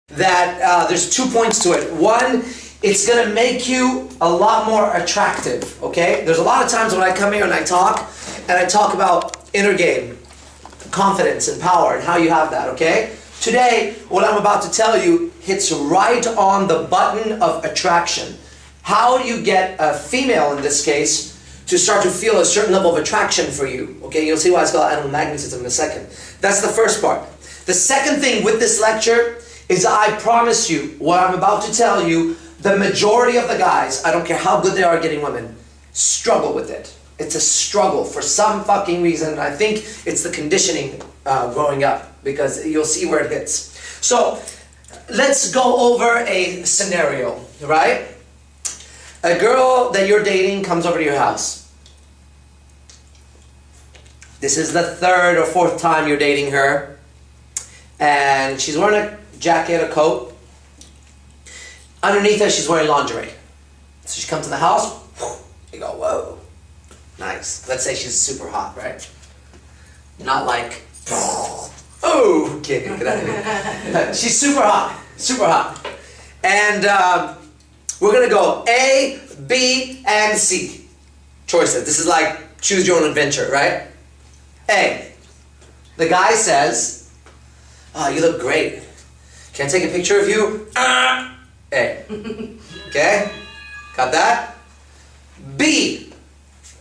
that there's 2 points to it. One, it's going to make you a lot more attractive, okay? There's a lot of times when I come here and I talk about inner game, confidence and power and how you have that, okay? Today, what I'm about to tell you hits right on the button of attraction. How do you get a female, in this case, to start to feel a certain level of attraction for you? Okay, you'll see why it's called animal magnetism in a second. That's the first part. The second thing with this lecture is I promise you, what I'm about to tell you, the majority of the guys, I don't care how good they are at getting women, struggle with it. It's a struggle for some fucking reason, and I think it's the conditioning growing up, because you'll see where it hits. So, let's go over a scenario, right? A girl that you're dating comes over to your house. This is the third or fourth time you're dating her, and she's wearing a jacket, a coat. Underneath her, she's wearing lingerie. So she comes to the house, you go, whoa, nice. Let's say she's super hot, right? Not like, oh, get out of here. She's super hot, super hot. And we're gonna go A, B, and C. Choices. This is like choose your own adventure, right? A. The guy says, oh, you look great. Can I take a picture of you? A. Okay? Got that? B.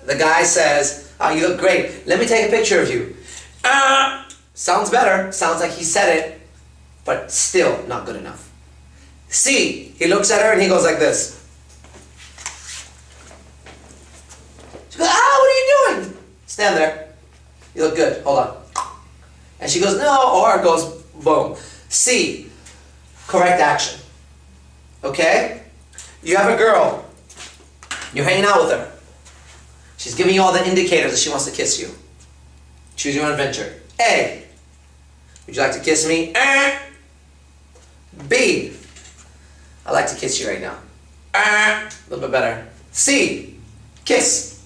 The guy says, oh, you look great. Let me take a picture of you. Sounds better. Sounds like he said it, but still not good enough. C. He looks at her and he goes like this. She goes, ah, what are you doing? Stand there. You look good. Hold on. And she goes, no, or goes, boom. C. Correct action. Okay? You have a girl. You're hanging out with her. She's giving you all the indicators that she wants to kiss you. Choose your own adventure. A. Would you like to kiss me? B. I'd like to kiss you right now. A little bit better. C. Kiss.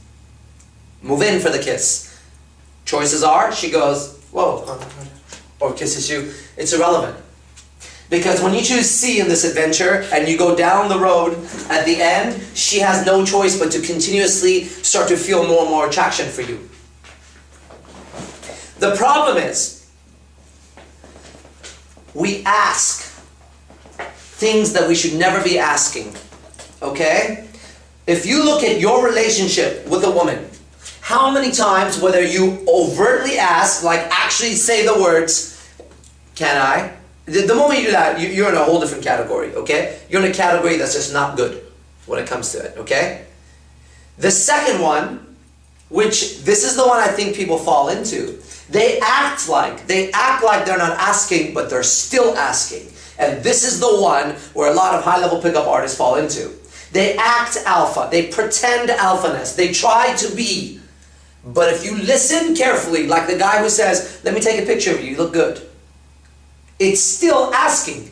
Move in for the kiss. Choices are, she goes, whoa, or kisses you. It's irrelevant. Because when you choose C in this adventure and you go down the road, at the end, she has no choice but to continuously start to feel more and more attraction for you. The problem is, we ask things that we should never be asking, okay? If you look at your relationship with a woman, how many times, whether you overtly ask, like actually say the words, can I? The moment you do that, you're in a whole different category, okay? You're in a category that's just not good when it comes to it, okay? The second one, which this is the one I think people fall into, they act like they're not asking, but they're still asking. And this is the one where a lot of high-level pickup artists fall into. They act alpha, they pretend alphaness, they try to be. But if you listen carefully, like the guy who says, let me take a picture of you, you look good. It's still asking.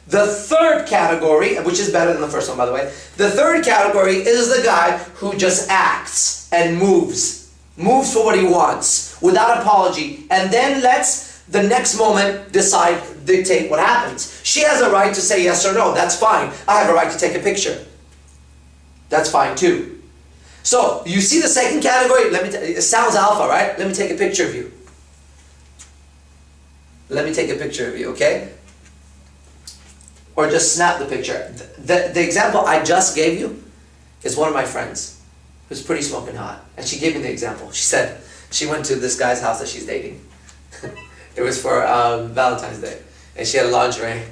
The third category, which is better than the first one by the way, the third category is the guy who just acts and moves for what he wants without apology, and then lets the next moment dictate what happens. She has a right to say yes or no, that's fine. I have a right to take a picture. That's fine too. So, you see the second category? It sounds alpha, right? Let me take a picture of you. Let me take a picture of you, okay? Or just snap the picture. The example I just gave you is one of my friends who's pretty smoking hot. And she gave me the example. She said she went to this guy's house that she's dating. It was for Valentine's Day. And she had lingerie.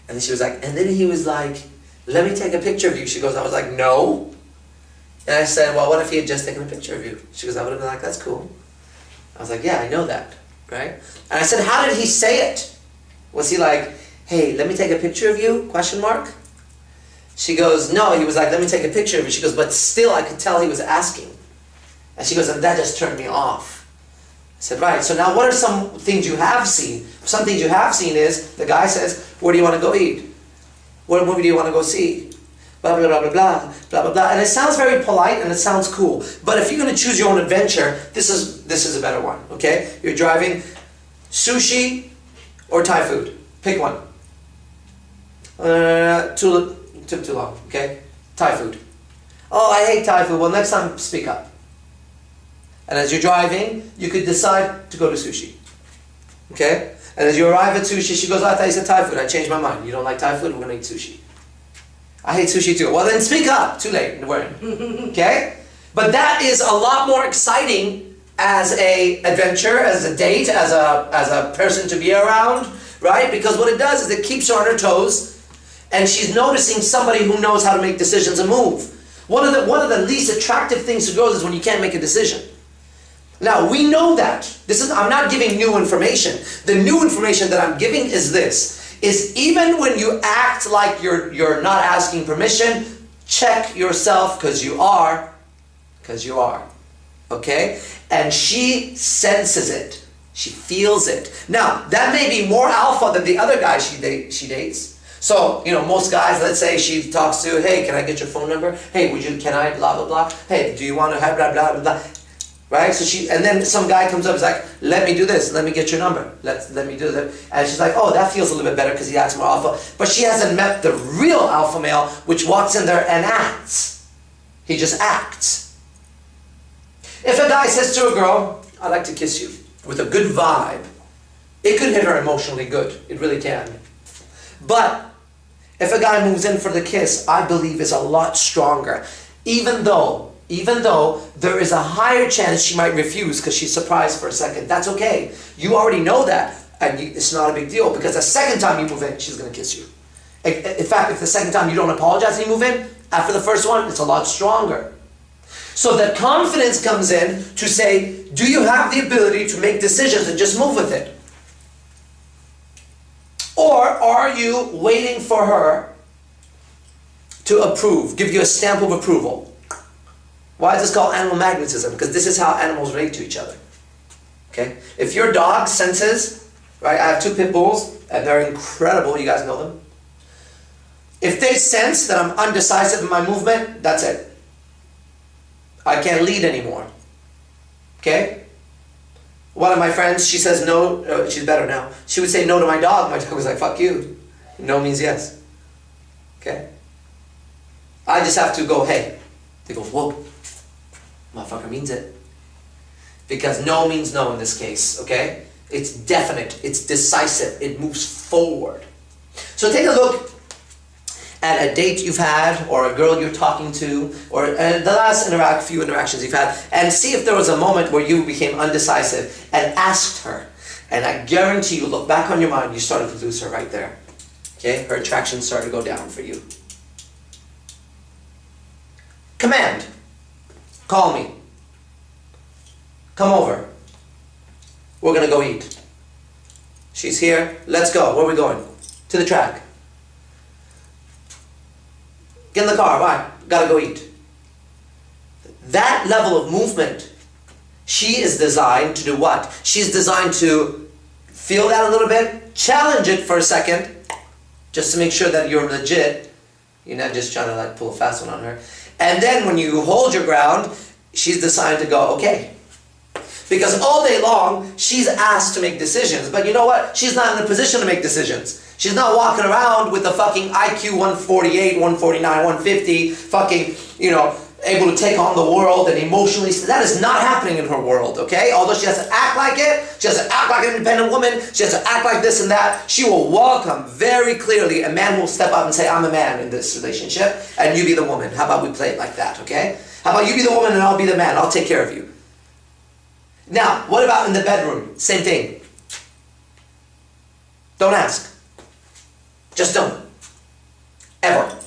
And then she was like, and then he was like, let me take a picture of you. She goes, I was like, no. And I said, well, what if he had just taken a picture of you? She goes, I would have been like, that's cool. I was like, yeah, I know that. Right? And I said, how did he say it? Was he like, hey, let me take a picture of you? Question mark. She goes, no, he was like, let me take a picture of you. She goes, but still I could tell he was asking. And she goes, and that just turned me off. I said, right, so now what are some things you have seen? Some things you have seen is, the guy says, where do you want to go eat? What movie do you want to go see? Blah, blah, blah, blah, blah, blah, blah, blah. And it sounds very polite and it sounds cool. But if you're going to choose your own adventure, this is a better one, okay? You're driving sushi or Thai food. Pick one. Took too long, okay? Thai food. Oh, I hate Thai food. Well, next time, speak up. And as you're driving, you could decide to go to sushi. Okay? And as you arrive at sushi, she goes, oh, I thought you said Thai food. I changed my mind. You don't like Thai food? We're going to eat sushi. I hate sushi too. Well, then speak up. Too late. We're in. Okay? But that is a lot more exciting as a adventure, as a date, as a person to be around, right? Because what it does is it keeps her on her toes, and she's noticing somebody who knows how to make decisions and move. One of the least attractive things to girls is when you can't make a decision. Now, we know that. I'm not giving new information. The new information that I'm giving is this, is even when you act like you're not asking permission, check yourself, because you are. Okay? And she senses it. She feels it. Now, that may be more alpha than the other guy she dates. So, most guys, let's say she talks to, hey, can I get your phone number? Hey, can I, blah, blah, blah. Hey, do you want to have blah, blah, blah, blah. Right? So and then some guy comes up and is like, let me do this. Let me get your number. Let me do that. And she's like, oh, that feels a little bit better because he acts more alpha. But she hasn't met the real alpha male, which walks in there and acts. He just acts. If a guy says to a girl, I'd like to kiss you, with a good vibe, it could hit her emotionally good. It really can. But if a guy moves in for the kiss, I believe is a lot stronger. Even though there is a higher chance she might refuse because she's surprised for a second. That's okay. You already know that. And it's not a big deal, because the second time you move in, she's going to kiss you. In fact, if the second time you don't apologize and you move in, after the first one, it's a lot stronger. So the confidence comes in to say, do you have the ability to make decisions and just move with it? Or are you waiting for her to approve, give you a stamp of approval? Why is this called animal magnetism? Because this is how animals relate to each other. Okay? If your dog senses, right, I have 2 pit bulls, and they're incredible, you guys know them. If they sense that I'm undecisive in my movement, that's it. I can't lead anymore. Okay? One of my friends, she says no, she's better now. She would say no to my dog. My dog was like, fuck you. No means yes. Okay? I just have to go, hey. They go, whoa. Motherfucker means it. Because no means no in this case, okay? It's definite. It's decisive. It moves forward. So take a look at a date you've had, or a girl you're talking to, or the last few interactions you've had, and see if there was a moment where you became undecisive and asked her. And I guarantee you, look back on your mind, you started to lose her right there. Okay? Her attraction started to go down for you. Command. Call me. Come over. We're going to go eat. She's here. Let's go. Where are we going? To the track. Get in the car. Bye. Gotta go eat. That level of movement, she is designed to do what? She's designed to feel that a little bit, challenge it for a second, just to make sure that you're legit. You're not just trying to like pull a fast one on her. And then when you hold your ground, she's decided to go, okay. Because all day long, she's asked to make decisions. But you know what? She's not in a position to make decisions. She's not walking around with a fucking IQ 148, 149, 150, fucking, able to take on the world and emotionally. That is not happening in her world, okay? Although she has to act like it, she has to act like an independent woman, she has to act like this and that, she will welcome very clearly a man who will step up and say, I'm a man in this relationship, and you be the woman. How about we play it like that, okay? How about you be the woman and I'll be the man, I'll take care of you. Now, what about in the bedroom? Same thing. Don't ask. Just don't. Ever.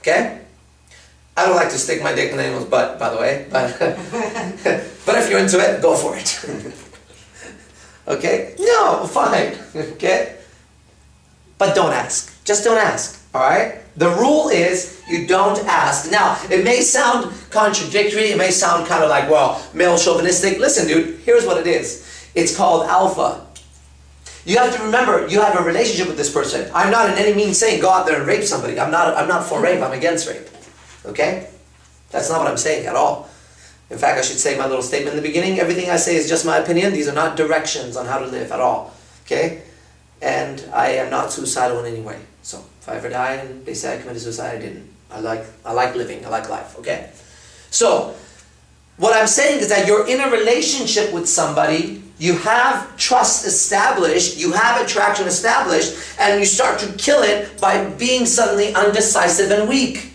Okay? I don't like to stick my dick in anyone's butt, by the way. But, but if you're into it, go for it. Okay? No, fine. Okay? But don't ask. Just don't ask. Alright? The rule is you don't ask. Now, it may sound contradictory. It may sound kind of like, well, male chauvinistic. Listen, dude, here's what it is. It's called alpha. You have to remember, you have a relationship with this person. I'm not in any means saying go out there and rape somebody. I'm not for rape. I'm against rape. Okay? That's not what I'm saying at all. In fact, I should say my little statement in the beginning. Everything I say is just my opinion. These are not directions on how to live at all. Okay? and I am not suicidal in any way. So if I ever die and they say I committed suicide, I didn't. I like living, I like life, okay? So, what I'm saying is that you're in a relationship with somebody, you have trust established, you have attraction established, and you start to kill it by being suddenly undecisive and weak.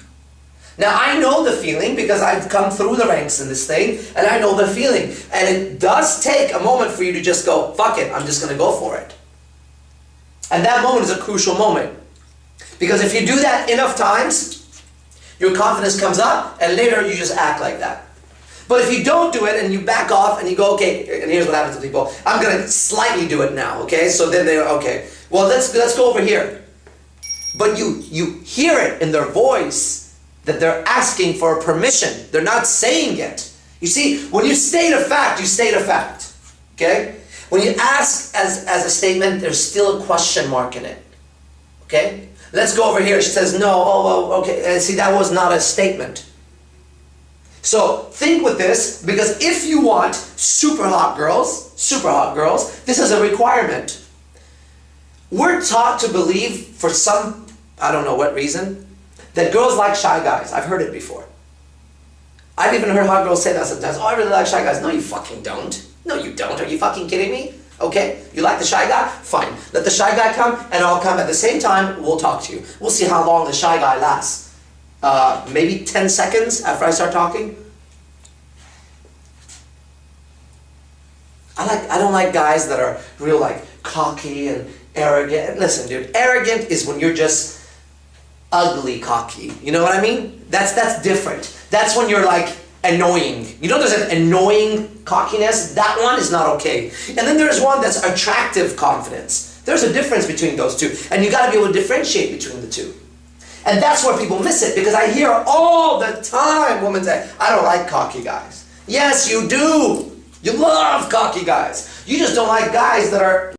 Now, I know the feeling because I've come through the ranks in this thing, and I know the feeling. And it does take a moment for you to just go, fuck it, I'm just going to go for it. And that moment is a crucial moment. Because if you do that enough times, your confidence comes up, and later you just act like that. But if you don't do it, and you back off, and you go, okay, and here's what happens to people, I'm going to slightly do it now, okay? So then they're, okay, well, let's go over here. But you hear it in their voice that they're asking for permission. They're not saying it. You see, when you state a fact, you state a fact, okay? When you ask as a statement, there's still a question mark in it, okay? Let's go over here. She says, no, oh, well, okay. And see, that was not a statement. So think with this, because if you want super hot girls, this is a requirement. We're taught to believe, for some, I don't know what reason, that girls like shy guys. I've heard it before. I've even heard hot girls say that sometimes. Oh, I really like shy guys. No, you fucking don't. No, you don't. Are you fucking kidding me? Okay, you like the shy guy? Fine. Let the shy guy come, and I'll come at the same time. We'll talk to you. We'll see how long the shy guy lasts. Maybe 10 seconds after I start talking. I don't like guys that are real like cocky and arrogant. Listen, dude, arrogant is when you're just ugly cocky. You know what I mean? That's different. That's when you're like annoying. You know there's an annoying cockiness? That one is not okay. And then there's one that's attractive confidence. There's a difference between those two. And you got to be able to differentiate between the two. And that's where people miss it, because I hear all the time women say, I don't like cocky guys. Yes, you do. You love cocky guys. You just don't like guys that are